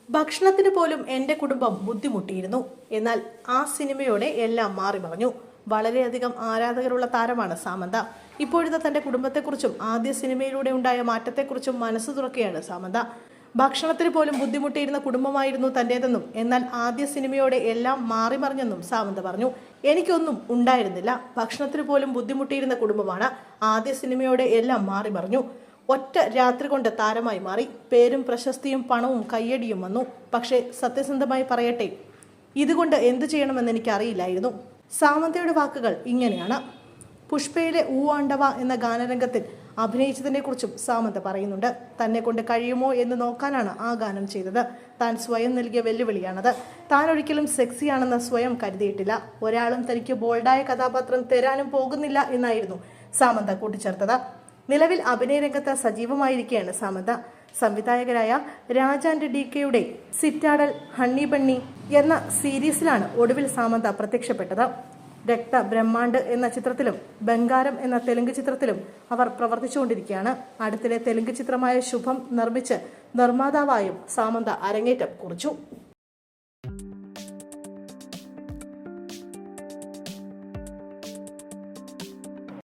ഭക്ഷണത്തിന് പോലും എൻ്റെ കുടുംബം ബുദ്ധിമുട്ടിയിരുന്നു. എന്നാൽ ആ സിനിമയോടെ എല്ലാം മാറി മറിഞ്ഞു. വളരെയധികം ആരാധകരുള്ള താരമാണ് സാമന്ത. ഇപ്പോഴത്തെ തൻ്റെ കുടുംബത്തെക്കുറിച്ചും ആദ്യ സിനിമയിലൂടെ ഉണ്ടായ മാറ്റത്തെക്കുറിച്ചും മനസ്സ് തുറക്കുകയാണ് സാമന്ത. ഭക്ഷണത്തിന് പോലും ബുദ്ധിമുട്ടിയിരുന്ന കുടുംബമായിരുന്നു തൻ്റേതെന്നും എന്നാൽ ആദ്യ സിനിമയോടെ എല്ലാം മാറി മറിഞ്ഞെന്നും സാമന്ത പറഞ്ഞു. എനിക്കൊന്നും ഉണ്ടായിരുന്നില്ല. ഭക്ഷണത്തിന് പോലും ബുദ്ധിമുട്ടിയിരുന്ന കുടുംബമാണ്. ആദ്യ സിനിമയോടെ എല്ലാം മാറി മറിഞ്ഞു. ഒറ്റ രാത്രി കൊണ്ട് താരമായി മാറി. പേരും പ്രശസ്തിയും പണവും കയ്യടിയും വന്നു. പക്ഷേ സത്യസന്ധമായി പറയട്ടെ, ഇതുകൊണ്ട് എന്തു ചെയ്യണമെന്ന് എനിക്കറിയില്ലായിരുന്നു. സാമന്തയുടെ വാക്കുകൾ ഇങ്ങനെയാണ്. പുഷ്പയിലെ ഊവാണ്ടവ എന്ന ഗാനരംഗത്തിൽ അഭിനയിച്ചതിനെ കുറിച്ചും സാമന്ത പറയുന്നുണ്ട്. തന്നെ കൊണ്ട് കഴിയുമോ എന്ന് നോക്കാനാണ് ആ ഗാനം ചെയ്തത്. താൻ സ്വയം നൽകിയ വെല്ലുവിളിയാണത്. താൻ ഒരിക്കലും സെക്സിയാണെന്ന് സ്വയം കരുതിയിട്ടില്ല. ഒരാളും തനിക്ക് ബോൾഡായ കഥാപാത്രം തരാനും പോകുന്നില്ല എന്നായിരുന്നു സാമന്ത കൂട്ടിച്ചേർത്തത്. നിലവിൽ അഭിനയ രംഗത്ത് സജീവമായിരിക്കുകയാണ് സാമന്ത. സംവിധായകരായ രാജാൻ്റെ DKയുടെ സിറ്റാഡൽ ഹണ്ണി ബണ്ണി എന്ന സീരീസിലാണ് ഒടുവിൽ സാമന്ത പ്രത്യക്ഷപ്പെട്ടത്. രക്ത ബ്രഹ്മാണ്ട് എന്ന ചിത്രത്തിലും ബംഗാരം എന്ന തെലുങ്ക് ചിത്രത്തിലും അവർ പ്രവർത്തിച്ചുകൊണ്ടിരിക്കുകയാണ്. അടുത്തിടെ തെലുങ്ക് ചിത്രമായ ശുഭം നിർമ്മിച്ച് നിർമ്മാതാവായും സാമന്ത അരങ്ങേറ്റം കുറിച്ചു.